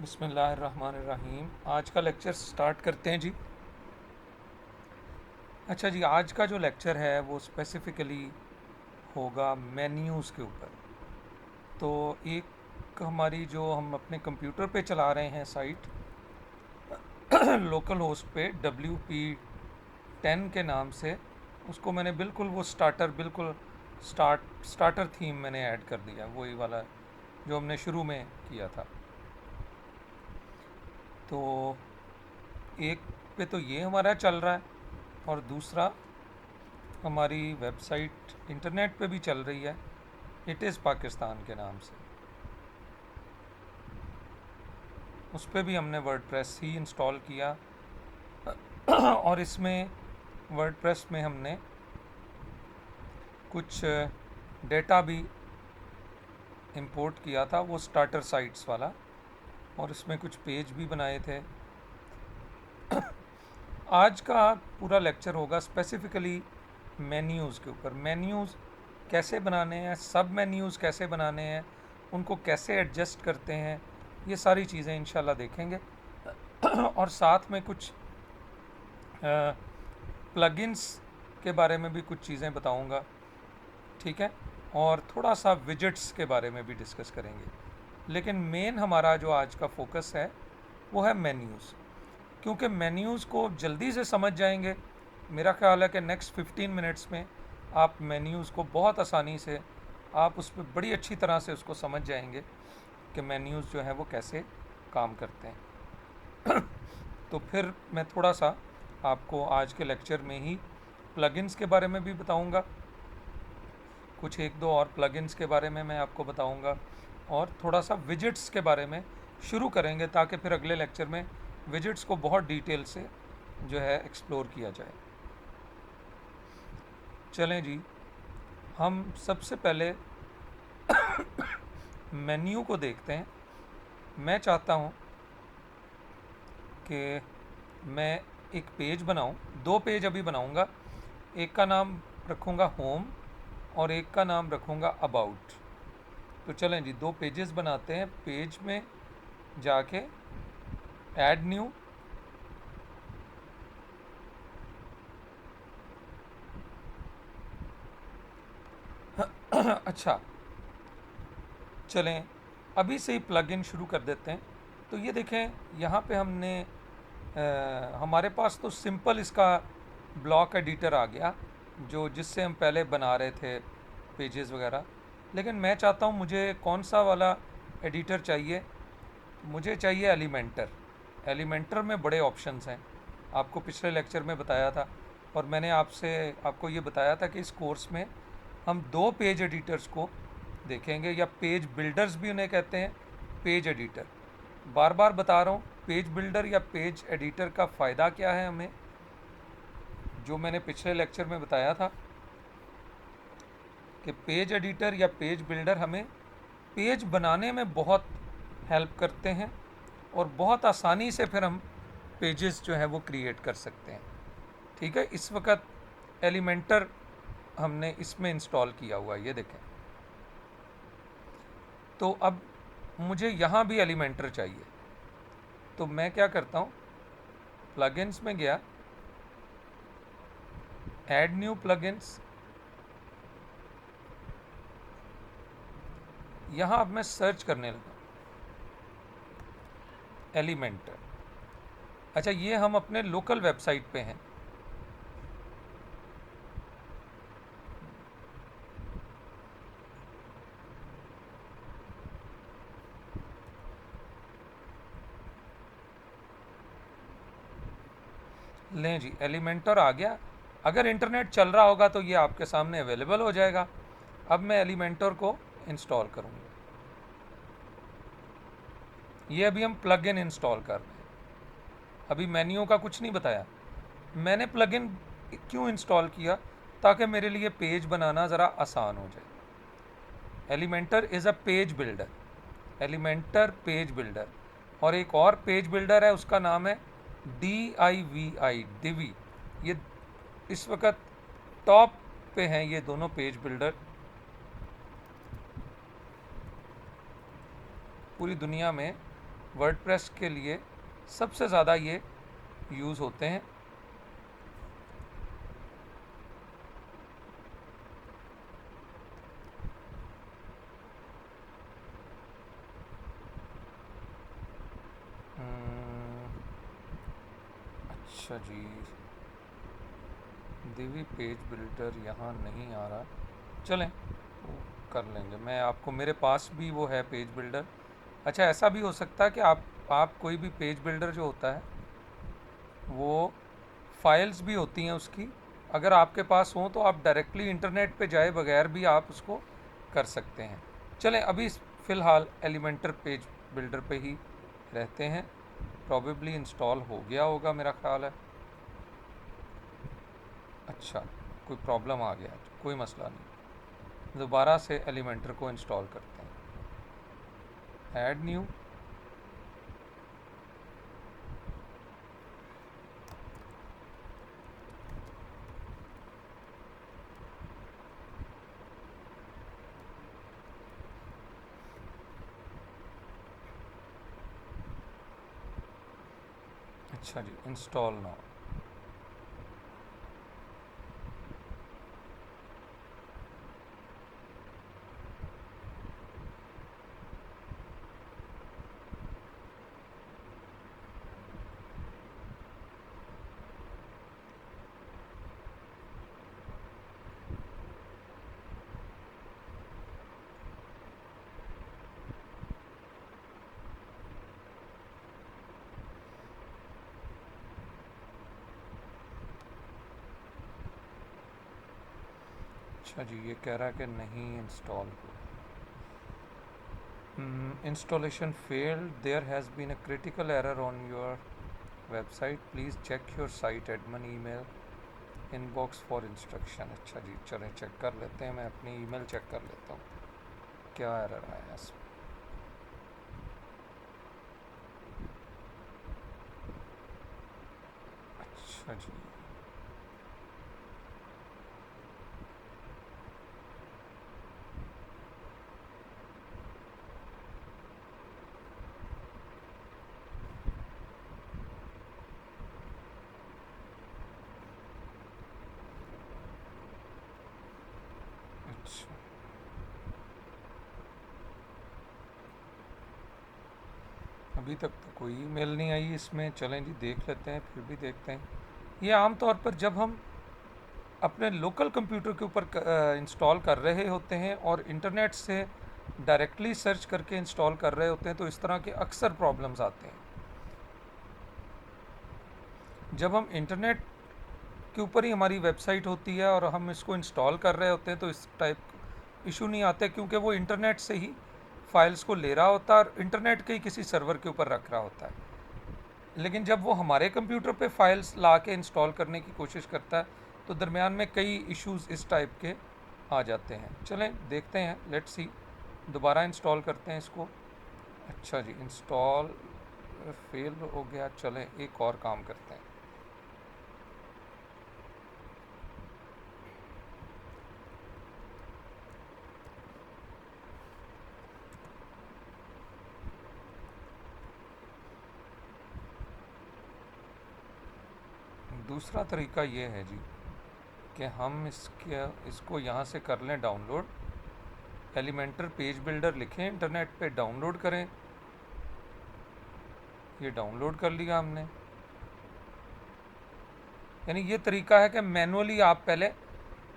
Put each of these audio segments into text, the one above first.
बिस्मिल्लाहिर्रहमानिर्रहीम। आज का लेक्चर स्टार्ट करते हैं जी। अच्छा जी, आज का जो लेक्चर है वो स्पेसिफ़िकली होगा मेन्यूज़ के ऊपर। तो एक हमारी जो हम अपने कंप्यूटर पे चला रहे हैं साइट लोकल होस्ट पे WP10 के नाम से, उसको मैंने बिल्कुल वो बिल्कुल स्टार्टर थीम मैंने ऐड कर दिया, वही वाला जो हमने शुरू में किया था। तो एक पे तो ये हमारा चल रहा है और दूसरा हमारी वेबसाइट इंटरनेट पे भी चल रही है, इट इज़ पाकिस्तान के नाम से। उस पर भी हमने वर्डप्रेस ही इंस्टॉल किया और इसमें वर्डप्रेस में हमने कुछ डेटा भी इंपोर्ट किया था, वो स्टार्टर साइट्स वाला, और इसमें कुछ पेज भी बनाए थे। आज का पूरा लेक्चर होगा स्पेसिफ़िकली मेन्यूज़ के ऊपर। मेन्यूज़ कैसे बनाने हैं, सब मेन्यूज़ कैसे बनाने हैं, उनको कैसे एडजस्ट करते हैं, ये सारी चीज़ें इंशाल्लाह देखेंगे। और साथ में कुछ प्लगइन्स के बारे में भी कुछ चीज़ें बताऊंगा, ठीक है, और थोड़ा सा विजेट्स के बारे में भी डिस्कस करेंगे। लेकिन मेन हमारा जो आज का फोकस है वो है मेन्यूज़, क्योंकि मेन्यूज़ को जल्दी से समझ जाएंगे। मेरा ख्याल है कि नेक्स्ट 15 मिनट्स में आप मेन्यूज़ को बहुत आसानी से, आप उस पर बड़ी अच्छी तरह से उसको समझ जाएंगे कि मेन्यूज़ जो है वो कैसे काम करते हैं। तो फिर मैं थोड़ा सा आपको आज के लेक्चर में ही प्लगइन्स के बारे में भी बताऊंगा, कुछ एक दो और प्लगइन्स के बारे में मैं आपको बताऊंगा, और थोड़ा सा विजेट्स के बारे में शुरू करेंगे, ताकि फिर अगले लेक्चर में विजेट्स को बहुत डिटेल से जो है एक्सप्लोर किया जाए। चलें जी, हम सबसे पहले मेन्यू को देखते हैं। मैं चाहता हूँ कि मैं एक पेज बनाऊँ, दो पेज अभी बनाऊँगा। एक का नाम रखूँगा होम और एक का नाम रखूँगा अबाउट। तो चलें जी, दो पेजेस बनाते हैं। पेज में जाके ऐड न्यू, अच्छा चलें अभी से ही प्लगइन शुरू कर देते हैं। तो ये देखें, यहाँ पे हमने हमारे पास तो सिंपल इसका ब्लॉक एडिटर आ गया, जो जिससे हम पहले बना रहे थे पेजेस वगैरह। लेकिन मैं चाहता हूँ, मुझे कौन सा वाला एडिटर चाहिए, मुझे चाहिए एलिमेंटर। एलिमेंटर में बड़े ऑप्शंस हैं, आपको पिछले लेक्चर में बताया था, और मैंने आपको ये बताया था कि इस कोर्स में हम दो पेज एडिटर्स को देखेंगे, या पेज बिल्डर्स भी उन्हें कहते हैं, पेज एडिटर। बार बार बता रहा हूँ, पेज बिल्डर या पेज एडिटर का फ़ायदा क्या है हमें, जो मैंने पिछले लेक्चर में बताया था कि पेज एडिटर या पेज बिल्डर हमें पेज बनाने में बहुत हेल्प करते हैं, और बहुत आसानी से फिर हम पेजेस जो है वो क्रिएट कर सकते हैं। ठीक है, इस वक्त एलिमेंटर हमने इसमें इंस्टॉल किया हुआ है, ये देखें। तो अब मुझे यहाँ भी एलिमेंटर चाहिए, तो मैं क्या करता हूँ, प्लगइन्स में गया, ऐड न्यू प्लगइन्स, यहाँ अब मैं सर्च करने लगा एलिमेंटर। अच्छा, ये हम अपने लोकल वेबसाइट पे हैं। लें जी, एलिमेंटर आ गया। अगर इंटरनेट चल रहा होगा तो ये आपके सामने अवेलेबल हो जाएगा। अब मैं एलिमेंटर को इंस्टॉल करूँगा। ये अभी हम प्लगइन इंस्टॉल कर रहे हैं, अभी मेन्यू का कुछ नहीं बताया। मैंने प्लगइन क्यों इंस्टॉल किया, ताकि मेरे लिए पेज बनाना ज़रा आसान हो जाए। Elementor is a page builder, Elementor page builder. और एक और पेज बिल्डर है, उसका नाम है DIVI। ये इस वक्त टॉप पे हैं ये दोनों पेज बिल्डर पूरी दुनिया में। वर्डप्रेस के लिए सबसे ज़्यादा ये यूज़ होते हैं। अच्छा जी, दिवी पेज बिल्डर यहाँ नहीं आ रहा, चलें वो कर लेंगे। मैं आपको, मेरे पास भी वो है पेज बिल्डर। अच्छा, ऐसा भी हो सकता है कि आप कोई भी पेज बिल्डर जो होता है वो फाइल्स भी होती हैं उसकी, अगर आपके पास हो तो आप डायरेक्टली इंटरनेट पे जाए बगैर भी आप उसको कर सकते हैं। चलें अभी फ़िलहाल एलिमेंटर पेज बिल्डर पे ही रहते हैं। प्रॉबेबली इंस्टॉल हो गया होगा मेरा ख्याल है। अच्छा, कोई प्रॉब्लम आ गया, कोई मसला नहीं, दोबारा से एलिमेंटर को इंस्टॉल करते हैं। ऐड न्यू, अच्छा जी, इंस्टॉल नाउ। अच्छा जी, ये कह रहा है कि नहीं इंस्टॉल हुआ। Installation failed, there has been a critical error on your website, please check your site admin email inbox for instruction. अच्छा जी, चलें चेक कर लेते हैं, मैं अपनी ईमेल चेक कर लेता हूँ क्या एरर आया इसमें। अच्छा जी, अच्छा अभी तक तो कोई ईमेल नहीं आई इसमें। चलें जी देख लेते हैं, फिर भी देखते हैं। ये आमतौर पर जब हम अपने लोकल कंप्यूटर के ऊपर इंस्टॉल कर रहे होते हैं और इंटरनेट से डायरेक्टली सर्च करके इंस्टॉल कर रहे होते हैं तो इस तरह के अक्सर प्रॉब्लम्स आते हैं। जब हम इंटरनेट के ऊपर ही हमारी वेबसाइट होती है और हम इसको इंस्टॉल कर रहे होते हैं तो इस टाइप इशू नहीं आते, क्योंकि वो इंटरनेट से ही फाइल्स को ले रहा होता है और इंटरनेट के ही किसी सर्वर के ऊपर रख रहा होता है। लेकिन जब वो हमारे कंप्यूटर पे फाइल्स ला के इंस्टॉल करने की कोशिश करता है तो दरमियान में कई इश्यूज इस टाइप के आ जाते हैं। चलें देखते हैं, लेट्स सी, दोबारा इंस्टॉल करते हैं इसको। अच्छा जी, इंस्टॉल फेल हो गया। चलें एक और काम करते हैं। दूसरा तरीका ये है जी कि हम इसको यहाँ से कर लें डाउनलोड। एलिमेंटर पेज बिल्डर लिखें, इंटरनेट पे डाउनलोड करें। ये डाउनलोड कर लिया हमने। यानी ये तरीका है कि मैनुअली आप पहले,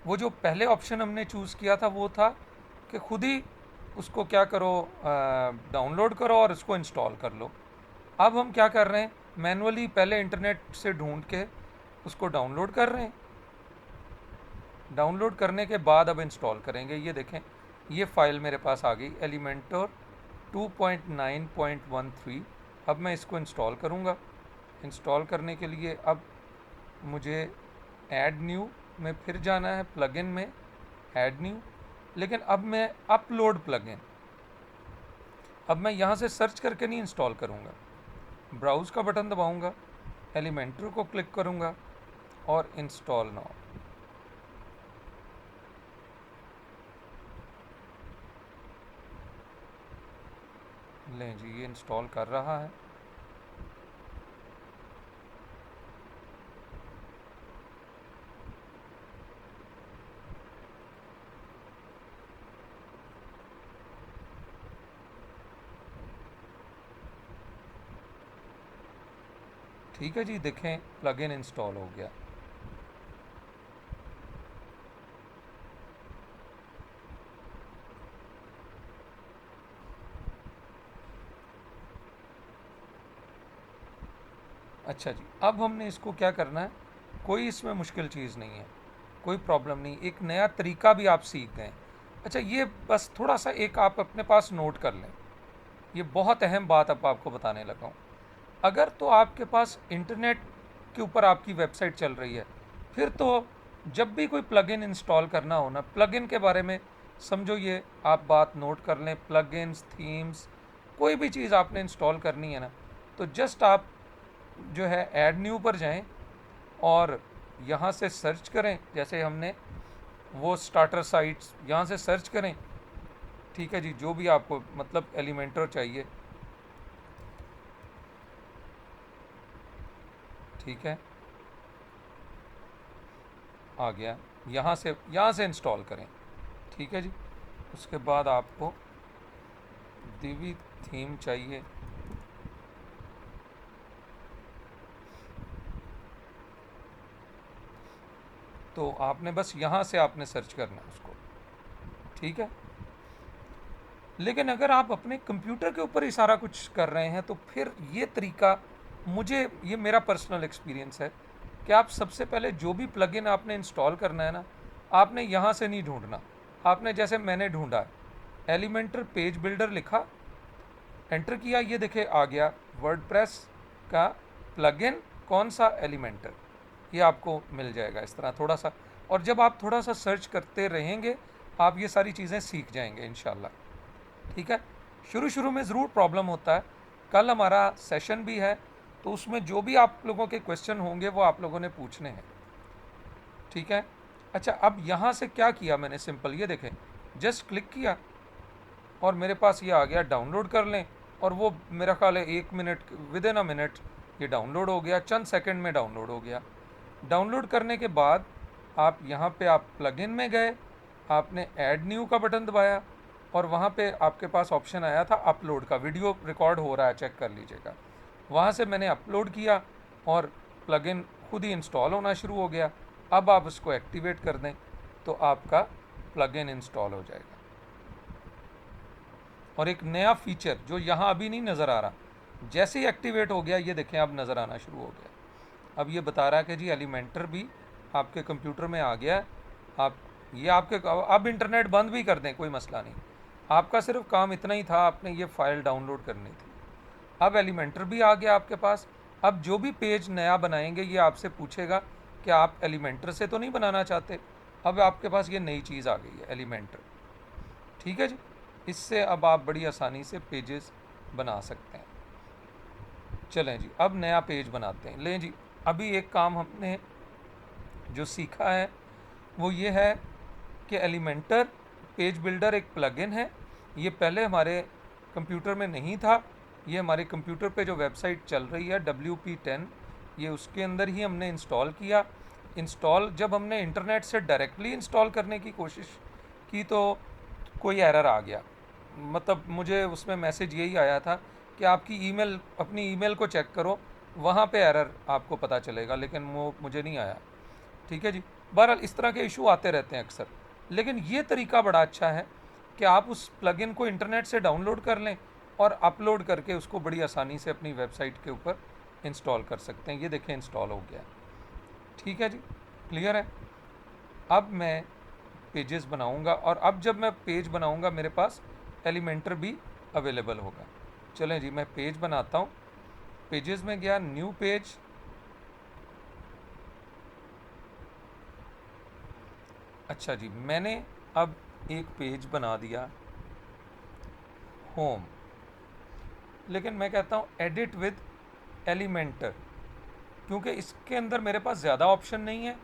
वो जो पहले ऑप्शन हमने चूज़ किया था वो था कि खुद ही उसको क्या करो, डाउनलोड करो और उसको इंस्टॉल कर लो। अब हम क्या कर रहे हैं, मैनुअली पहले इंटरनेट से ढूंढ के उसको डाउनलोड कर रहे हैं। डाउनलोड करने के बाद अब इंस्टॉल करेंगे। ये देखें, ये फ़ाइल मेरे पास आ गई, एलिमेंटर 2.9.13। अब मैं इसको इंस्टॉल करूँगा। इंस्टॉल करने के लिए अब मुझे ऐड न्यू में फिर जाना है, प्लगइन में ऐड न्यू। लेकिन अब मैं अपलोड प्लगइन, अब मैं यहाँ से सर्च करके नहीं इंस्टॉल करूँगा। ब्राउज़ का बटन दबाऊँगा, एलिमेंटर को क्लिक करूँगा और इंस्टॉल नाउ। लें जी, ये इंस्टॉल कर रहा है। ठीक है जी, देखें प्लगइन इंस्टॉल हो गया। अच्छा जी, अब हमने इसको क्या करना है, कोई इसमें मुश्किल चीज़ नहीं है, कोई प्रॉब्लम नहीं, एक नया तरीका भी आप सीख गए। अच्छा, ये बस थोड़ा सा एक आप अपने पास नोट कर लें, ये बहुत अहम बात अब आपको बताने लगा हूँ। अगर तो आपके पास इंटरनेट के ऊपर आपकी वेबसाइट चल रही है, फिर तो जब भी कोई प्लगइन इंस्टॉल करना हो ना, प्लगइन के बारे में समझो, ये आप बात नोट कर लें, प्लगइन्स, थीम्स, कोई भी चीज़ आपने इंस्टॉल करनी है ना, तो जस्ट आप जो है ऐड न्यू पर जाएं और यहाँ से सर्च करें, जैसे हमने वो स्टार्टर साइट्स, यहाँ से सर्च करें। ठीक है जी, जो भी आपको मतलब एलिमेंटर चाहिए, ठीक है, आ गया, यहाँ से इंस्टॉल करें। ठीक है जी, उसके बाद आपको दिवी थीम चाहिए, तो आपने बस यहाँ से आपने सर्च करना है उसको। ठीक है, लेकिन अगर आप अपने कंप्यूटर के ऊपर ही सारा कुछ कर रहे हैं तो फिर ये तरीका, मुझे ये मेरा पर्सनल एक्सपीरियंस है कि आप सबसे पहले जो भी प्लगइन आपने इंस्टॉल करना है ना, आपने यहाँ से नहीं ढूंढना। आपने जैसे मैंने ढूंढा, एलिमेंटर पेज बिल्डर लिखा, एंटर किया, ये देखे आ गया वर्डप्रेस का प्लगइन, कौन सा, एलिमेंटर, ये आपको मिल जाएगा इस तरह थोड़ा सा। और जब आप थोड़ा सा सर्च करते रहेंगे, आप ये सारी चीज़ें सीख जाएंगे इंशाल्लाह। ठीक है, शुरू शुरू में ज़रूर प्रॉब्लम होता है। कल हमारा सेशन भी है, तो उसमें जो भी आप लोगों के क्वेश्चन होंगे वो आप लोगों ने पूछने हैं। ठीक है, अच्छा, अब यहाँ से क्या किया मैंने, सिंपल ये देखें, जस्ट क्लिक किया और मेरे पास ये आ गया डाउनलोड कर लें, और वो मेरा ख्याल है 1 minute, with in a minute ये डाउनलोड हो गया, चंद सेकंड में डाउनलोड हो गया। डाउनलोड करने के बाद आप यहाँ पे आप प्लगइन में गए, आपने ऐड न्यू का बटन दबाया और वहाँ पे आपके पास ऑप्शन आया था अपलोड का, वीडियो रिकॉर्ड हो रहा है, चेक कर लीजिएगा। वहाँ से मैंने अपलोड किया और प्लगइन खुद ही इंस्टॉल होना शुरू हो गया। अब आप उसको एक्टिवेट कर दें तो आपका प्लगइन इंस्टॉल हो जाएगा। और एक नया फीचर जो यहाँ अभी नहीं नज़र आ रहा, जैसे ही एक्टिवेट हो गया, ये देखें अब नज़र आना शुरू हो गया। अब ये बता रहा है कि जी एलिमेंटर भी आपके कंप्यूटर में आ गया है। आप ये आपके, अब इंटरनेट बंद भी कर दें कोई मसला नहीं, आपका सिर्फ काम इतना ही था, आपने ये फ़ाइल डाउनलोड करनी थी। अब एलिमेंटर भी आ गया आपके पास। अब जो भी पेज नया बनाएंगे, ये आपसे पूछेगा कि आप एलिमेंटर से तो नहीं बनाना चाहते। अब आपके पास ये नई चीज़ आ गई है, एलिमेंटर। ठीक है जी, इससे अब आप बड़ी आसानी से पेजेस बना सकते हैं। चलें जी, अब नया पेज बनाते हैं। लें जी, अभी एक काम हमने जो सीखा है वो ये है कि एलिमेंटर पेज बिल्डर एक प्लगइन है। ये पहले हमारे कंप्यूटर में नहीं था, ये हमारे कंप्यूटर पे जो वेबसाइट चल रही है WP10, ये उसके अंदर ही हमने इंस्टॉल किया। इंस्टॉल जब हमने इंटरनेट से डायरेक्टली इंस्टॉल करने की कोशिश की तो कोई एरर आ गया, मतलब मुझे उसमें मैसेज यही आया था कि आपकी ईमेल, अपनी ईमेल को चेक करो, वहाँ पे एरर आपको पता चलेगा, लेकिन वो मुझे नहीं आया। ठीक है जी, बहरहाल इस तरह के इशू आते रहते हैं अक्सर, लेकिन ये तरीका बड़ा अच्छा है कि आप उस प्लगइन को इंटरनेट से डाउनलोड कर लें और अपलोड करके उसको बड़ी आसानी से अपनी वेबसाइट के ऊपर इंस्टॉल कर सकते हैं। ये देखें इंस्टॉल हो गया। ठीक है जी, क्लियर है। अब मैं पेजेस बनाऊंगा, और अब जब मैं पेज बनाऊंगा मेरे पास एलिमेंटर भी अवेलेबल होगा। चलें जी, मैं पेज बनाता हूँ। पेजेस में गया, न्यू पेज, अच्छा जी, मैंने अब एक पेज बना दिया, होम, लेकिन मैं कहता हूँ एडिट विद एलिमेंटर, क्योंकि इसके अंदर मेरे पास ज़्यादा ऑप्शन नहीं है।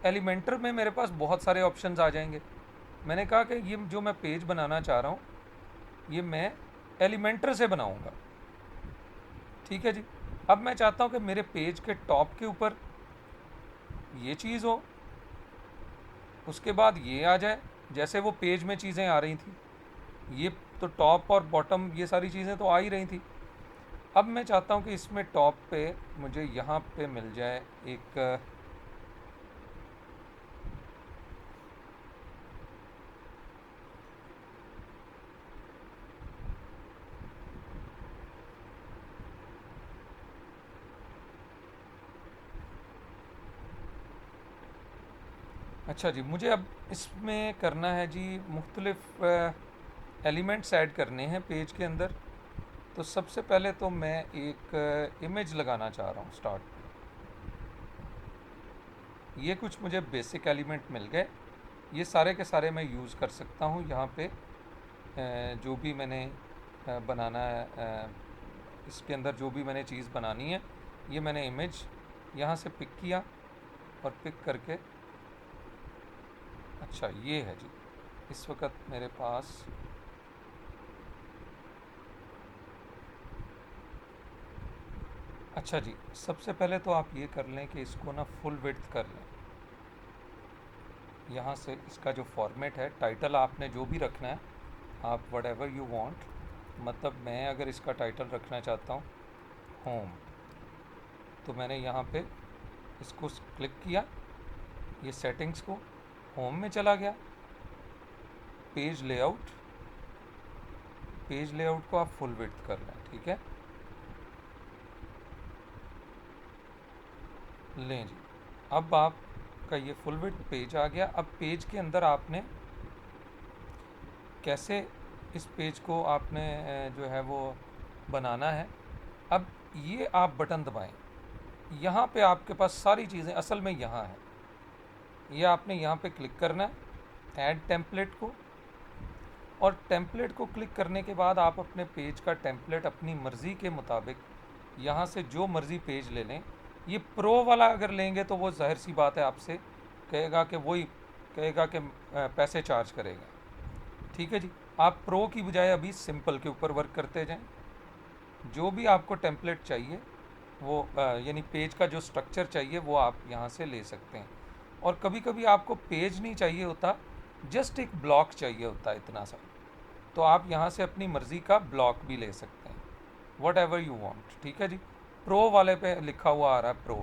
एलिमेंटर में मेरे पास बहुत सारे ऑप्शंस आ जाएंगे। मैंने कहा कि ये जो मैं पेज बनाना चाह रहा हूँ, ये मैं एलिमेंटर से बनाऊंगा। ठीक है जी। अब मैं चाहता हूं कि मेरे पेज के टॉप के ऊपर ये चीज़ हो, उसके बाद ये आ जाए, जैसे वो पेज में चीज़ें आ रही थी, ये तो टॉप और बॉटम ये सारी चीज़ें तो आ ही रही थी। अब मैं चाहता हूँ कि इसमें टॉप पे मुझे यहाँ पे मिल जाए एक अच्छा जी, मुझे अब इसमें करना है जी मुख्तलिफ एलिमेंट्स ऐड करने हैं पेज के अंदर। तो सबसे पहले तो मैं एक इमेज लगाना चाह रहा हूँ स्टार्ट में। ये कुछ मुझे बेसिक एलिमेंट मिल गए, ये सारे के सारे मैं यूज़ कर सकता हूँ यहाँ पे। जो भी मैंने बनाना है, इसके अंदर जो भी मैंने चीज़ बनानी है, ये मैंने इमेज यहाँ से पिक किया और पिक करके, अच्छा ये है जी। इस वक्त मेरे पास अच्छा जी, सबसे पहले तो आप ये कर लें कि इसको ना फुल विड्थ कर लें। यहाँ से इसका जो फॉर्मेट है, टाइटल आपने जो भी रखना है, आप वट एवर यू वॉन्ट। मतलब मैं अगर इसका टाइटल रखना चाहता हूँ होम, तो मैंने यहाँ पे इसको क्लिक किया, ये सेटिंग्स को होम में चला गया। पेज लेआउट, पेज लेआउट को आप फुल विड्थ कर लें। ठीक है, लें जी। अब आपका ये फुल विड्थ पेज आ गया। अब पेज के अंदर आपने कैसे इस पेज को आपने जो है वो बनाना है। अब ये आप बटन दबाएं, यहाँ पे आपके पास सारी चीज़ें असल में यहाँ है। ये आपने यहाँ पे क्लिक करना है ऐड टेम्पलेट को, और टेम्पलेट को क्लिक करने के बाद आप अपने पेज का टेम्पलेट अपनी मर्ज़ी के मुताबिक यहाँ से जो मर्ज़ी पेज ले लें। ये प्रो वाला अगर लेंगे तो वो जाहिर सी बात है आपसे कहेगा कि वही कहेगा कि पैसे चार्ज करेगा। ठीक है जी, आप प्रो की बजाय अभी सिंपल के ऊपर वर्क करते जाएं। जो भी आपको टेम्पलेट चाहिए वो यानी पेज का जो स्ट्रक्चर चाहिए वो आप यहाँ से ले सकते हैं। और कभी कभी आपको पेज नहीं चाहिए होता, जस्ट एक ब्लॉक चाहिए होता है इतना सा, तो आप यहाँ से अपनी मर्ज़ी का ब्लॉक भी ले सकते हैं, वट एवर यू वॉन्ट। ठीक है जी। प्रो वाले पे लिखा हुआ आ रहा है प्रो।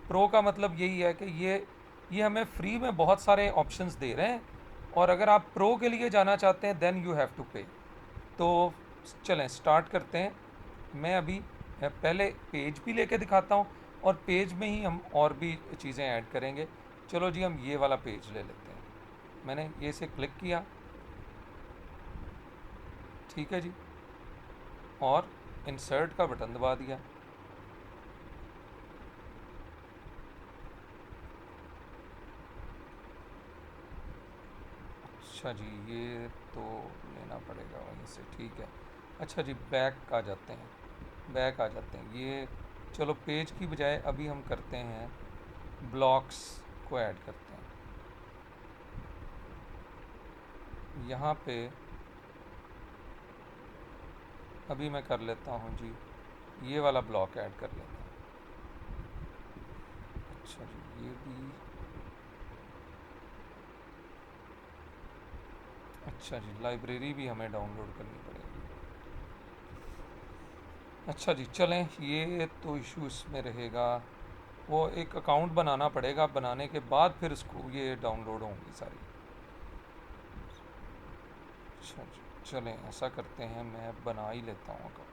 प्रो का मतलब यही है कि ये हमें फ्री में बहुत सारे ऑप्शंस दे रहे हैं, और अगर आप प्रो के लिए जाना चाहते हैं देन यू हैव टू पे। तो चलें स्टार्ट करते हैं। मैं अभी पहले पेज भी लेके दिखाता हूँ, और पेज में ही हम और भी चीज़ें ऐड करेंगे। चलो जी, हम ये वाला पेज ले लेते हैं। मैंने ये से क्लिक किया, ठीक है जी, और इंसर्ट का बटन दबा दिया। अच्छा जी, ये तो लेना पड़ेगा वहीं से। ठीक है, अच्छा जी, बैक आ जाते हैं, बैक आ जाते हैं। ये चलो पेज की बजाय अभी हम करते हैं ब्लॉक्स को ऐड करते हैं। यहाँ पे अभी मैं कर लेता हूँ जी, ये वाला ब्लॉक ऐड कर लेता हूँ। अच्छा जी, ये भी अच्छा जी, लाइब्रेरी भी हमें डाउनलोड करनी पड़ेगी। अच्छा जी, चलें, ये तो इशू इसमें रहेगा, वो एक अकाउंट बनाना पड़ेगा, बनाने के बाद फिर इसको ये डाउनलोड होंगी सारी। अच्छा जी, चलें ऐसा करते हैं, मैं बना ही लेता हूँ अकाउंट।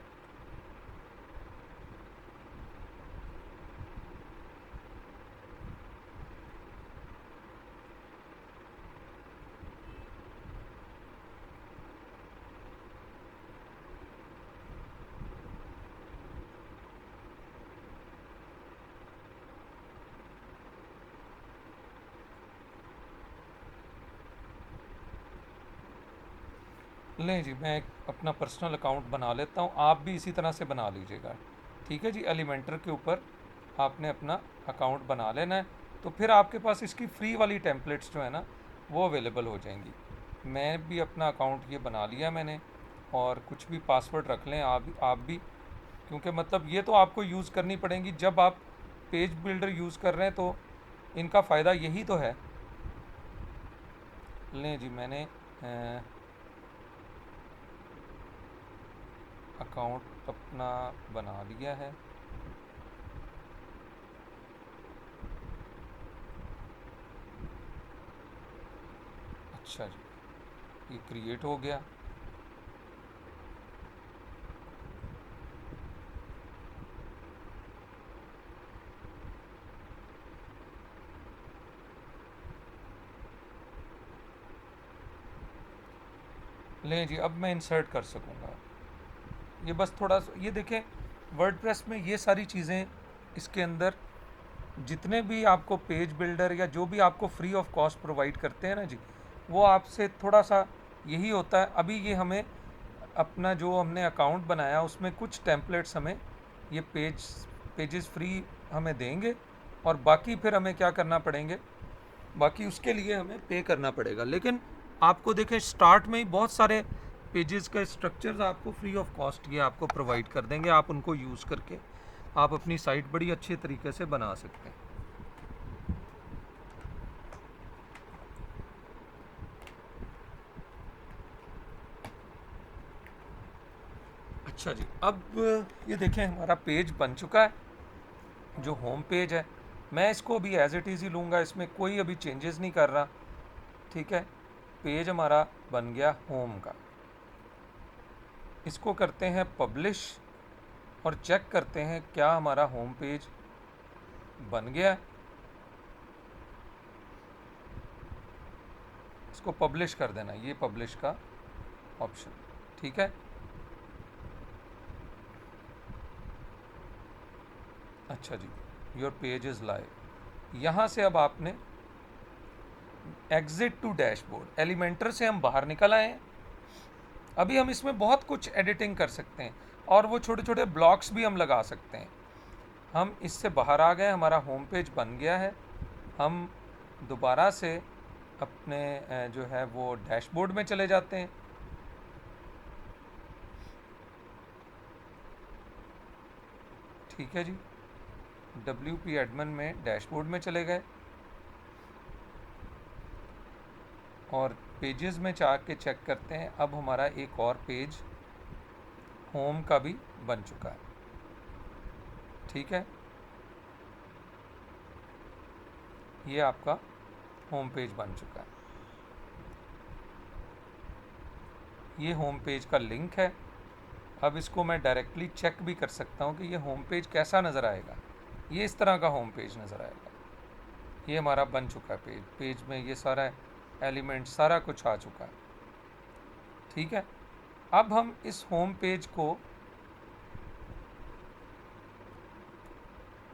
लें जी, मैं एक अपना पर्सनल अकाउंट बना लेता हूँ, आप भी इसी तरह से बना लीजिएगा। ठीक है जी, एलिमेंटर के ऊपर आपने अपना अकाउंट बना लेना है, तो फिर आपके पास इसकी फ्री वाली टेम्पलेट्स जो है ना वो अवेलेबल हो जाएंगी। मैं भी अपना अकाउंट ये बना लिया मैंने, और कुछ भी पासवर्ड रख लें आप भी, क्योंकि मतलब ये तो आपको यूज़ करनी पड़ेंगी जब आप पेज बिल्डर यूज़ कर रहे हैं, तो इनका फ़ायदा यही तो है। लें जी, मैंने अकाउंट अपना बना लिया है। अच्छा जी, ये क्रिएट हो गया। लें जी, अब मैं इंसर्ट कर सकूँगा। ये बस थोड़ा ये देखें, वर्डप्रेस में ये सारी चीज़ें इसके अंदर जितने भी आपको पेज बिल्डर या जो भी आपको फ्री ऑफ कॉस्ट प्रोवाइड करते हैं ना जी, वो आपसे थोड़ा सा यही होता है। अभी ये हमें अपना जो हमने अकाउंट बनाया उसमें कुछ टेम्पलेट्स हमें ये पेजेस फ्री हमें देंगे, और बाकी फिर हमें क्या करना पड़ेंगे, बाकी उसके लिए हमें पे करना पड़ेगा। लेकिन आपको देखें, स्टार्ट में ही बहुत सारे पेजेस का स्ट्रक्चर्स आपको फ्री ऑफ कॉस्ट ये आपको प्रोवाइड कर देंगे। आप उनको यूज़ करके आप अपनी साइट बड़ी अच्छे तरीके से बना सकते हैं। अच्छा जी, अब ये देखें हमारा पेज बन चुका है, जो होम पेज है। मैं इसको अभी एज इट इज़ ही लूँगा, इसमें कोई अभी चेंजेस नहीं कर रहा। ठीक है, पेज हमारा बन गया होम का। इसको करते हैं पब्लिश और चेक करते हैं क्या हमारा होम पेज बन गया है। इसको पब्लिश कर देना, ये पब्लिश का ऑप्शन। ठीक है, अच्छा जी, योर पेज इज़ लाइव। यहाँ से अब आपने एग्जिट टू डैशबोर्ड, एलिमेंटर से हम बाहर निकल आए हैं। अभी हम इसमें बहुत कुछ एडिटिंग कर सकते हैं, और वो छोटे छोटे ब्लॉक्स भी हम लगा सकते हैं। हम इससे बाहर आ गए, हमारा होम पेज बन गया है। हम दोबारा से अपने जो है वो डैशबोर्ड में चले जाते हैं। ठीक है जी, WP एडमिन में डैशबोर्ड में चले गए, और पेजेस में जाके चेक करते हैं। अब हमारा एक और पेज होम का भी बन चुका है। ठीक है, ये आपका होम पेज बन चुका है। ये होम पेज का लिंक है। अब इसको मैं डायरेक्टली चेक भी कर सकता हूँ कि ये होम पेज कैसा नज़र आएगा। ये इस तरह का होम पेज नज़र आएगा। ये हमारा बन चुका है पेज। पेज में ये सारा एलिमेंट सारा कुछ आ चुका है। ठीक है, अब हम इस होम पेज को,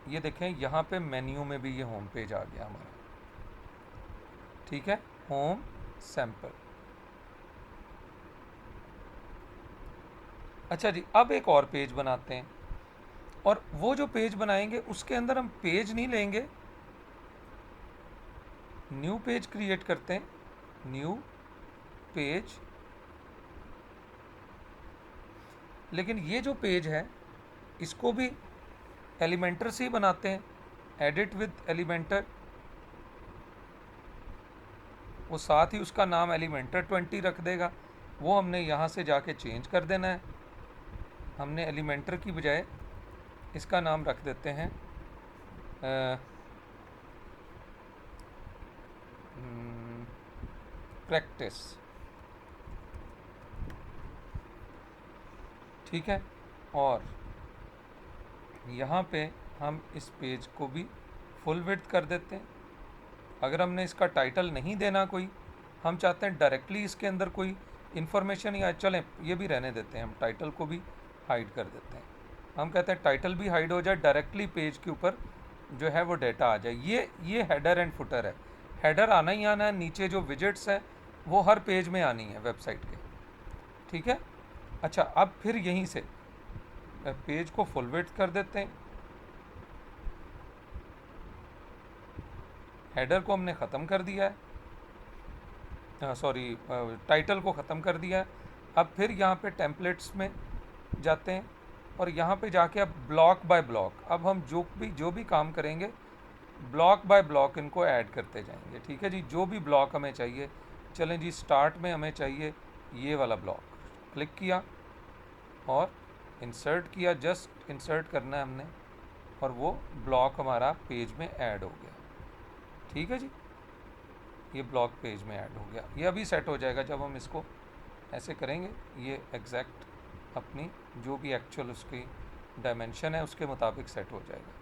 ये देखें यहाँ पे मेन्यू में भी ये होम पेज आ गया हमारा। ठीक है, होम सैंपल। अच्छा जी, अब एक और पेज बनाते हैं, और वो जो पेज बनाएंगे उसके अंदर हम पेज नहीं लेंगे, न्यू पेज क्रिएट करते हैं। न्यू पेज, लेकिन ये जो पेज है इसको भी एलिमेंटर से ही बनाते हैं। एडिट विद एलिमेंटर, वो साथ ही उसका नाम एलिमेंटर 20 रख देगा। वो हमने यहाँ से जाके चेंज कर देना है। हमने एलिमेंटर की बजाय इसका नाम रख देते हैं प्रैक्टिस। ठीक है, और यहाँ पे हम इस पेज को भी फुल विड्थ कर देते हैं। अगर हमने इसका टाइटल नहीं देना कोई, हम चाहते हैं डायरेक्टली इसके अंदर कोई इन्फॉर्मेशन या चलें ये भी रहने देते हैं, हम टाइटल को भी हाइड कर देते हैं। हम कहते हैं टाइटल भी हाइड हो जाए, डायरेक्टली पेज के ऊपर जो है वो डेटा आ जाए। ये हेडर एंड फुटर है। हेडर आना ही आना है, नीचे जो विजेट्स हैं वो हर पेज में आनी है वेबसाइट के। ठीक है, अच्छा, अब फिर यहीं से पेज को फुल विड्थ कर देते हैं। हेडर को हमने ख़त्म कर दिया है, सॉरी टाइटल को ख़त्म कर दिया है। अब फिर यहाँ पे टेम्पलेट्स में जाते हैं और यहाँ पे जाके अब ब्लॉक बाय ब्लॉक, अब हम जो भी काम करेंगे ब्लॉक बाय ब्लॉक इनको ऐड करते जाएंगे। ठीक है जी, जो भी ब्लॉक हमें चाहिए, चलें जी स्टार्ट में हमें चाहिए ये वाला ब्लॉक, क्लिक किया और इंसर्ट किया, जस्ट इंसर्ट करना है हमने और वो ब्लॉक हमारा पेज में ऐड हो गया। ठीक है जी, ये ब्लॉक पेज में ऐड हो गया। ये अभी सेट हो जाएगा जब हम इसको ऐसे करेंगे, ये एग्जैक्ट अपनी जो भी एक्चुअल उसकी डायमेंशन है उसके मुताबिक सेट हो जाएगा।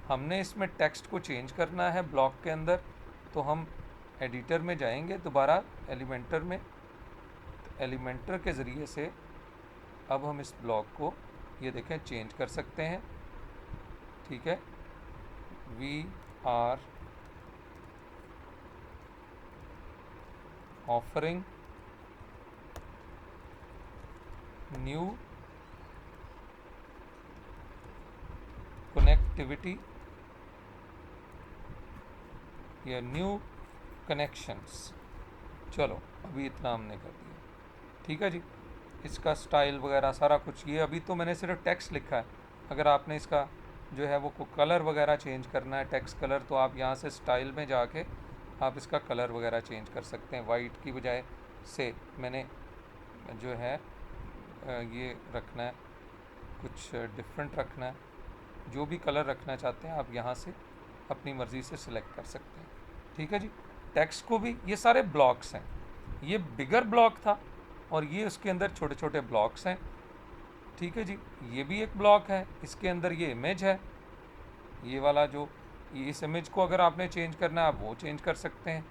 हमने इसमें टेक्स्ट को चेंज करना है ब्लॉक के अंदर, तो हम एडिटर में जाएंगे दोबारा एलिमेंटर में, एलिमेंटर के ज़रिए से अब हम इस ब्लॉक को ये देखें चेंज कर सकते हैं। ठीक है, we are offering new connectivity या न्यू कनेक्शंस। चलो अभी इतना हमने कर दिया। ठीक है जी, इसका स्टाइल वगैरह सारा कुछ, ये अभी तो मैंने सिर्फ टेक्स्ट लिखा है। अगर आपने इसका जो है वो कलर वगैरह चेंज करना है, टेक्स्ट कलर, तो आप यहाँ से स्टाइल में जाके आप इसका कलर वगैरह चेंज कर सकते हैं। वाइट की बजाय से मैंने जो है ये रखना है, कुछ डिफरेंट रखना है। जो भी कलर रखना चाहते हैं आप यहाँ से अपनी मर्ज़ी से सिलेक्ट कर सकते हैं। ठीक है जी, टेक्स्ट को भी, ये सारे ब्लॉक्स हैं, ये बिगर ब्लॉक था और ये उसके अंदर छोटे छोटे ब्लॉक्स हैं। ठीक है जी, ये भी एक ब्लॉक है, इसके अंदर ये इमेज है, ये वाला जो, इस इमेज को अगर आपने चेंज करना है आप वो चेंज कर सकते हैं।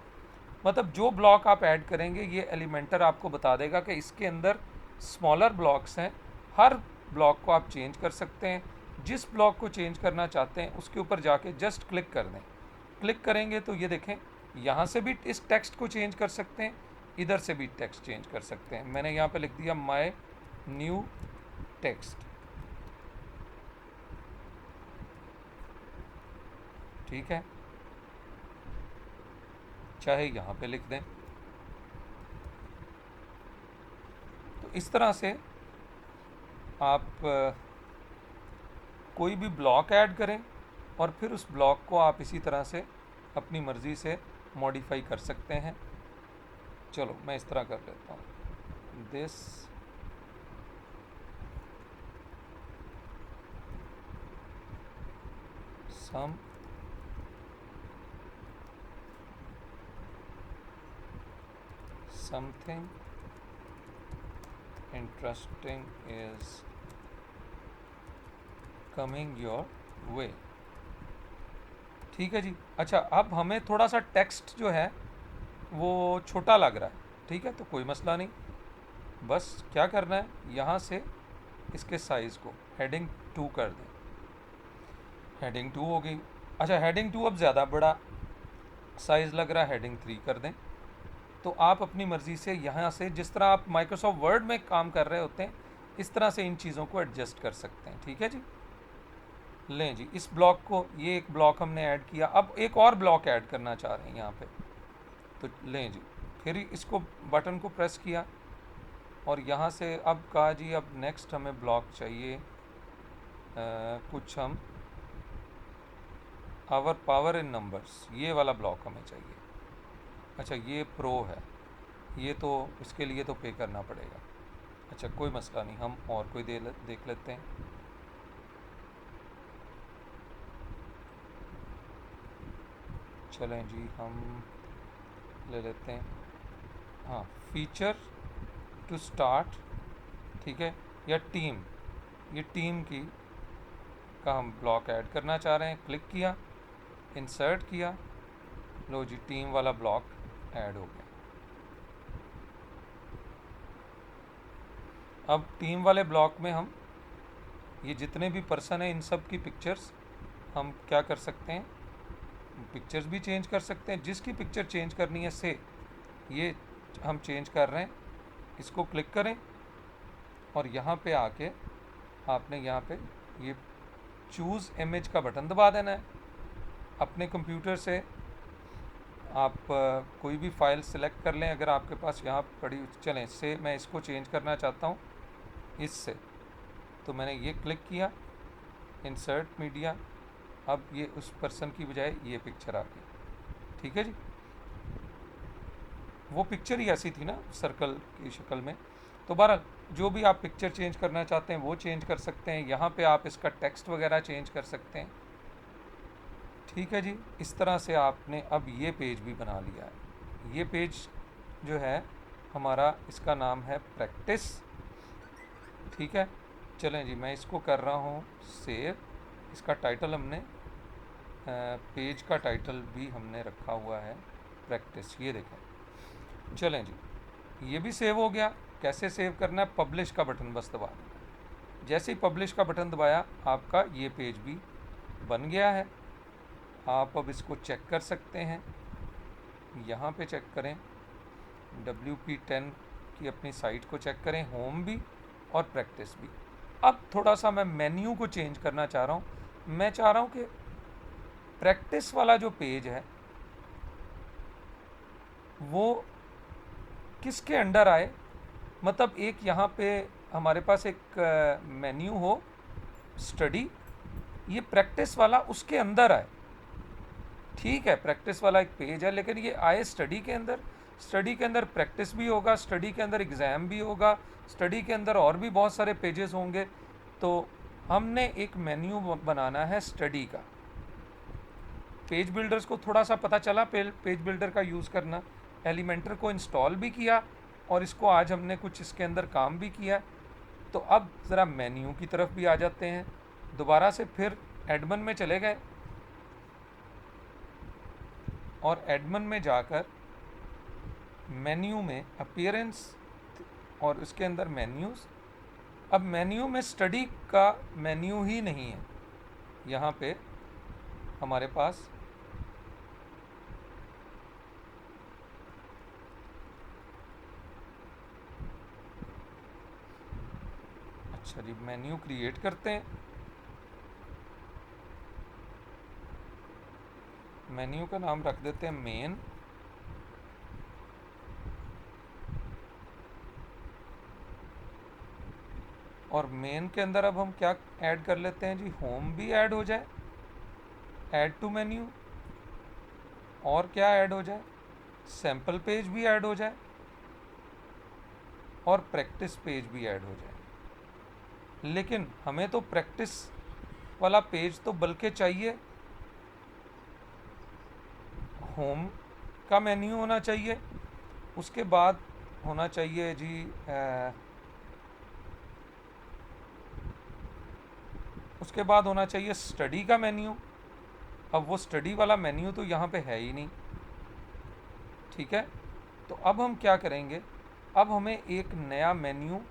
मतलब जो ब्लॉक आप ऐड करेंगे ये एलिमेंटर आपको बता देगा कि इसके अंदर स्मॉलर ब्लॉक्स हैं, हर ब्लॉक को आप चेंज कर सकते हैं। जिस ब्लॉक को चेंज करना चाहते हैं उसके ऊपर जाके जस्ट क्लिक कर दें। क्लिक करेंगे तो ये देखें यहाँ से भी इस टेक्स्ट को चेंज कर सकते हैं, इधर से भी टेक्स्ट चेंज कर सकते हैं। मैंने यहाँ पे लिख दिया माय न्यू टेक्स्ट। ठीक है, चाहे यहाँ पे लिख दें। तो इस तरह से आप कोई भी ब्लॉक ऐड करें और फिर उस ब्लॉक को आप इसी तरह से अपनी मर्ज़ी से मॉडिफाई कर सकते हैं। चलो मैं इस तरह कर लेता हूँ, this some something interesting is coming your way। ठीक है जी, अच्छा अब हमें थोड़ा सा टेक्स्ट जो है वो छोटा लग रहा है। ठीक है, तो कोई मसला नहीं, बस क्या करना है, यहाँ से इसके साइज़ को हेडिंग 2 कर दें। हेडिंग 2 हो गई। अच्छा हेडिंग 2 अब ज़्यादा बड़ा साइज़ लग रहा है, हेडिंग 3 कर दें। तो आप अपनी मर्ज़ी से यहाँ से, जिस तरह आप माइक्रोसॉफ्ट वर्ड में काम कर रहे होते हैं, इस तरह से इन चीज़ों को एडजस्ट कर सकते हैं। ठीक है जी, लें जी इस ब्लॉक को, ये एक ब्लॉक हमने ऐड किया, अब एक और ब्लॉक ऐड करना चाह रहे हैं यहाँ पे, तो लें जी फिर इसको बटन को प्रेस किया और यहाँ से अब कहा जी अब नेक्स्ट हमें ब्लॉक चाहिए कुछ हम आवर पावर इन नंबर्स, ये वाला ब्लॉक हमें चाहिए। अच्छा ये प्रो है, ये तो इसके लिए तो पे करना पड़ेगा। अच्छा कोई मसला नहीं, हम और कोई देख लेते हैं। चलें जी हम ले लेते हैं, हाँ फीचर टू स्टार्ट। ठीक है, या टीम, ये टीम की का हम ब्लॉक ऐड करना चाह रहे हैं। क्लिक किया, इंसर्ट किया, लो जी टीम वाला ब्लॉक ऐड हो गया। अब टीम वाले ब्लॉक में हम ये जितने भी पर्सन हैं इन सब की पिक्चर्स हम क्या कर सकते हैं, पिक्चर्स भी चेंज कर सकते हैं। जिसकी पिक्चर चेंज करनी है से ये हम चेंज कर रहे हैं, इसको क्लिक करें और यहाँ पे आके आपने यहाँ पे ये चूज़ इमेज का बटन दबा देना है। अपने कंप्यूटर से आप कोई भी फाइल सिलेक्ट कर लें अगर आपके पास यहाँ पड़ी। चलें, इससे मैं इसको चेंज करना चाहता हूँ इससे, तो मैंने ये क्लिक किया, इंसर्ट मीडिया। अब ये उस पर्सन की बजाय ये पिक्चर आ गई। ठीक है जी, वो पिक्चर ही ऐसी थी ना सर्कल की शक्ल में। तो बहरहाल जो भी आप पिक्चर चेंज करना चाहते हैं वो चेंज कर सकते हैं। यहाँ पे आप इसका टेक्स्ट वगैरह चेंज कर सकते हैं। ठीक है जी, इस तरह से आपने अब ये पेज भी बना लिया है। ये पेज जो है हमारा, इसका नाम है प्रैक्टिस। ठीक है, चलें जी, मैं इसको कर रहा हूँ सेव। इसका टाइटल हमने पेज का टाइटल भी हमने रखा हुआ है प्रैक्टिस, ये देखें। चलें जी, ये भी सेव हो गया। कैसे सेव करना है? पब्लिश का बटन बस दबा देना। जैसे ही पब्लिश का बटन दबाया आपका ये पेज भी बन गया है। आप अब इसको चेक कर सकते हैं, यहाँ पे चेक करें, WP10 की अपनी साइट को चेक करें, होम भी और प्रैक्टिस भी। अब थोड़ा सा मैं मेन्यू को चेंज करना चाह रहा हूँ। मैं चाह रहा हूँ कि प्रैक्टिस वाला जो पेज है वो किसके अंडर आए, मतलब एक यहाँ पे हमारे पास एक मेन्यू हो स्टडी, ये प्रैक्टिस वाला उसके अंदर आए। ठीक है, प्रैक्टिस वाला एक पेज है लेकिन ये आए स्टडी के अंदर। स्टडी के अंदर प्रैक्टिस भी होगा, स्टडी के अंदर एग्ज़ाम भी होगा, स्टडी के अंदर और भी बहुत सारे पेजेस होंगे। तो हमने एक मेन्यू बनाना है स्टडी का। पेज बिल्डर्स को थोड़ा सा पता चला पेज बिल्डर का यूज़ करना, एलिमेंटर को इंस्टॉल भी किया और इसको आज हमने कुछ इसके अंदर काम भी किया। तो अब ज़रा मेन्यू की तरफ भी आ जाते हैं। दोबारा से फिर एडमिन में चले गए और एडमिन में जाकर मेन्यू में अपीयरेंस और उसके अंदर मेन्यूज़। अब मेन्यू में स्टडी का मेन्यू ही नहीं है, यहाँ पे हमारे पास अच्छा जी, मेन्यू क्रिएट करते हैं। मेन्यू का नाम रख देते हैं मेन। और मेन के अंदर अब हम क्या ऐड कर लेते हैं जी, होम भी ऐड हो जाए, ऐड टू मेन्यू, और क्या ऐड हो जाए, सैम्पल पेज भी ऐड हो जाए और प्रैक्टिस पेज भी ऐड हो जाए। लेकिन हमें तो प्रैक्टिस वाला पेज तो बल्कि चाहिए, होम का मेन्यू होना चाहिए, उसके बाद होना चाहिए जी उसके बाद होना चाहिए स्टडी का मेन्यू। अब वो स्टडी वाला मेन्यू तो यहाँ पे है ही नहीं। ठीक है, तो अब हम क्या करेंगे, अब हमें एक नया मेन्यू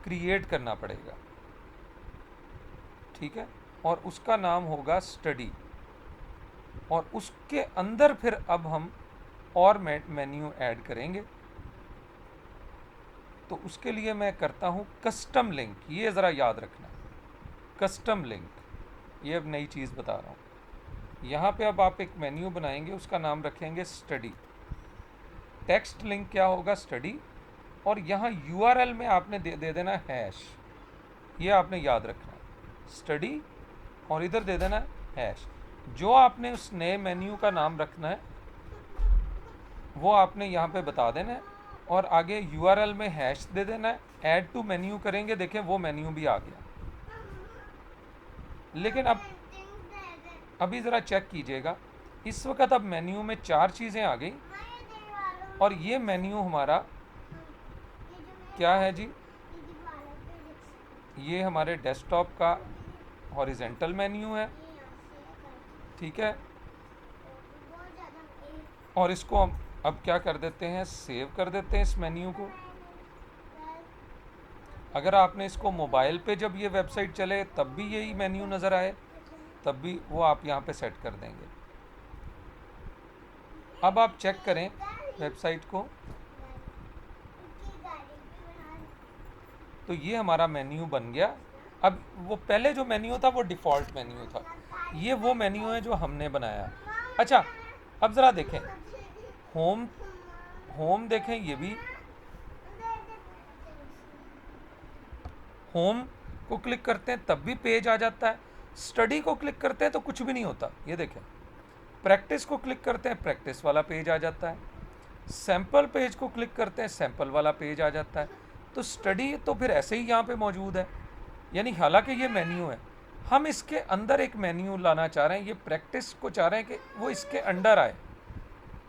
क्रिएट करना पड़ेगा। ठीक है, और उसका नाम होगा स्टडी, और उसके अंदर फिर अब हम और मेन्यू ऐड करेंगे। तो उसके लिए मैं करता हूँ कस्टम लिंक। ये ज़रा याद रखना, कस्टम लिंक, ये अब नई चीज़ बता रहा हूँ। यहाँ पे अब आप एक मेन्यू बनाएंगे, उसका नाम रखेंगे स्टडी। टेक्स्ट लिंक क्या होगा, स्टडी, और यहाँ URL में आपने दे देना हैश। ये आपने याद रखना है, स्टडी, और इधर दे देना हैश। जो आपने उस नए मेन्यू का नाम रखना है वो आपने यहाँ पे बता देना है, और आगे URL में हैश दे देना है। ऐड टू मेन्यू करेंगे, देखें वो मेन्यू भी आ गया। लेकिन अब अभी ज़रा चेक कीजिएगा, इस वक्त अब मेन्यू में 4 चीज़ें आ गई, और ये मेन्यू हमारा क्या है जी, ये हमारे डेस्कटॉप का हॉरिजेंटल मेन्यू है। ठीक है, और इसको हम अब क्या कर देते हैं, सेव कर देते हैं इस मेन्यू को। अगर आपने इसको मोबाइल पे जब ये वेबसाइट चले तब भी यही मेन्यू नज़र आए, तब भी वो आप यहाँ पे सेट कर देंगे। अब आप चेक करें वेबसाइट को, तो ये हमारा मेन्यू बन गया। अब वो पहले जो मेन्यू था वो डिफ़ॉल्ट मेन्यू था, ये वो मेन्यू है जो हमने बनाया। अच्छा, अब ज़रा देखें, होम होम देखें, ये भी होम को क्लिक करते हैं तब भी पेज आ जाता है, स्टडी को क्लिक करते हैं तो कुछ भी नहीं होता। ये देखें, प्रैक्टिस को क्लिक करते हैं, प्रैक्टिस वाला पेज आ जाता है, सैम्पल पेज को क्लिक करते हैं, सैम्पल वाला पेज आ जाता है। तो स्टडी तो फिर ऐसे ही यहाँ पे मौजूद है, यानी हालांकि ये मेन्यू है, हम इसके अंदर एक मेन्यू लाना चाह रहे हैं, ये प्रैक्टिस को चाह रहे हैं कि वो इसके अंडर आए।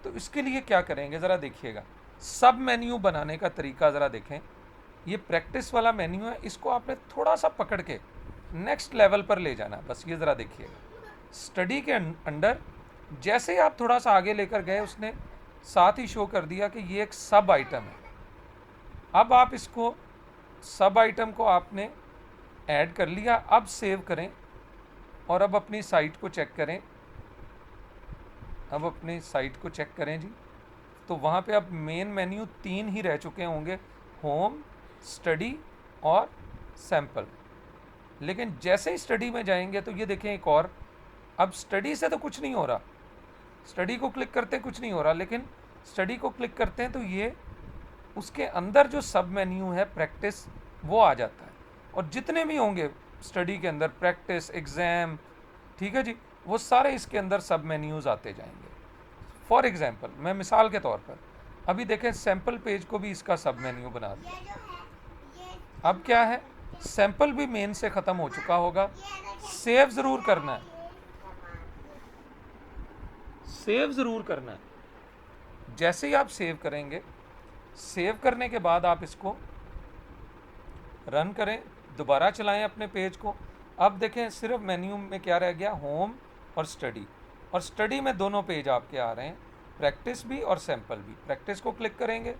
तो इसके लिए क्या करेंगे ज़रा देखिएगा, सब मेन्यू बनाने का तरीका ज़रा देखें। ये प्रैक्टिस वाला मेन्यू है, इसको आपने थोड़ा सा पकड़ के नेक्स्ट लेवल पर ले जाना, बस ये ज़रा देखिएगा। स्टडी के अंडर जैसे ही आप थोड़ा सा आगे लेकर गए, उसने साथ ही शो कर दिया कि ये एक सब आइटम है। अब आप इसको सब आइटम को आपने ऐड कर लिया, अब सेव करें और अब अपनी साइट को चेक करें। अब अपनी साइट को चेक करें जी, तो वहाँ पे अब मेन मेन्यू 3 ही रह चुके होंगे, होम, स्टडी और सैम्पल। लेकिन जैसे ही स्टडी में जाएंगे तो ये देखें एक और, अब स्टडी से तो कुछ नहीं हो रहा, स्टडी को क्लिक करते हैं कुछ नहीं हो रहा, लेकिन स्टडी को क्लिक करते हैं तो ये उसके अंदर जो सब मेन्यू है प्रैक्टिस, वो आ जाता है। और जितने भी होंगे स्टडी के अंदर, प्रैक्टिस, एग्ज़ाम, ठीक है जी, वो सारे इसके अंदर सब मेन्यूज़ आते जाएंगे। फॉर एग्जांपल, मैं मिसाल के तौर पर अभी देखें, सैम्पल पेज को भी इसका सब मेन्यू बना दिया। अब क्या है, सैम्पल भी मेन से ख़त्म हो चुका होगा। सेव ज़रूर करना है, सेव ज़रूर करना है। जैसे ही आप सेव करेंगे, सेव करने के बाद आप इसको रन करें, दोबारा चलाएं अपने पेज को। अब देखें सिर्फ मेन्यू में क्या रह गया, होम और स्टडी। और स्टडी में दोनों पेज आपके आ रहे हैं, प्रैक्टिस भी और सैम्पल भी। प्रैक्टिस को क्लिक करेंगे,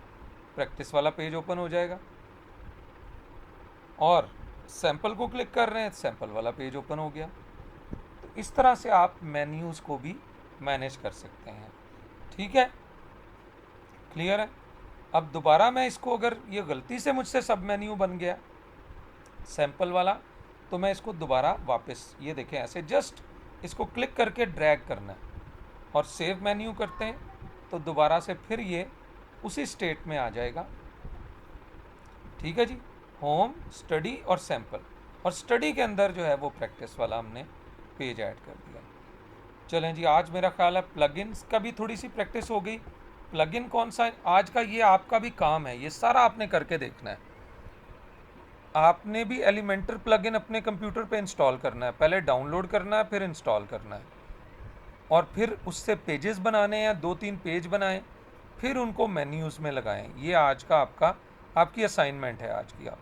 प्रैक्टिस वाला पेज ओपन हो जाएगा, और सैम्पल को क्लिक कर रहे हैं, सैम्पल वाला पेज ओपन हो गया। तो इस तरह से आप मेन्यूज़ को भी मैनेज कर सकते हैं। ठीक है, क्लियर है। अब दोबारा मैं इसको, अगर ये गलती से मुझसे सब मेन्यू बन गया सैम्पल वाला, तो मैं इसको दोबारा वापस, ये देखें ऐसे जस्ट इसको क्लिक करके ड्रैग करना है और सेव मेन्यू करते हैं, तो दोबारा से फिर ये उसी स्टेट में आ जाएगा। ठीक है जी, होम, स्टडी और सैम्पल, और स्टडी के अंदर जो है वो प्रैक्टिस वाला हमने पेज ऐड कर दिया। चलें जी, आज मेरा ख्याल है प्लगइन्स का भी थोड़ी सी प्रैक्टिस हो गई। प्लगइन कौन सा है आज का, ये आपका भी काम है, ये सारा आपने करके देखना है। आपने भी एलिमेंटर प्लगइन अपने कंप्यूटर पे इंस्टॉल करना है, पहले डाउनलोड करना है, फिर इंस्टॉल करना है, और फिर उससे पेजेस बनाने हैं, 2-3 पेज बनाएं, फिर उनको मेन्यूज़ में लगाएं। ये आज का आपकी असाइनमेंट है आज की आप,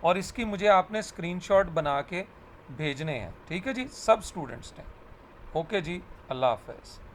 और इसकी मुझे आपने स्क्रीनशॉट बना के भेजने हैं। ठीक है जी, सब स्टूडेंट्स ने। ओके जी, अल्लाह हाफ़िज़।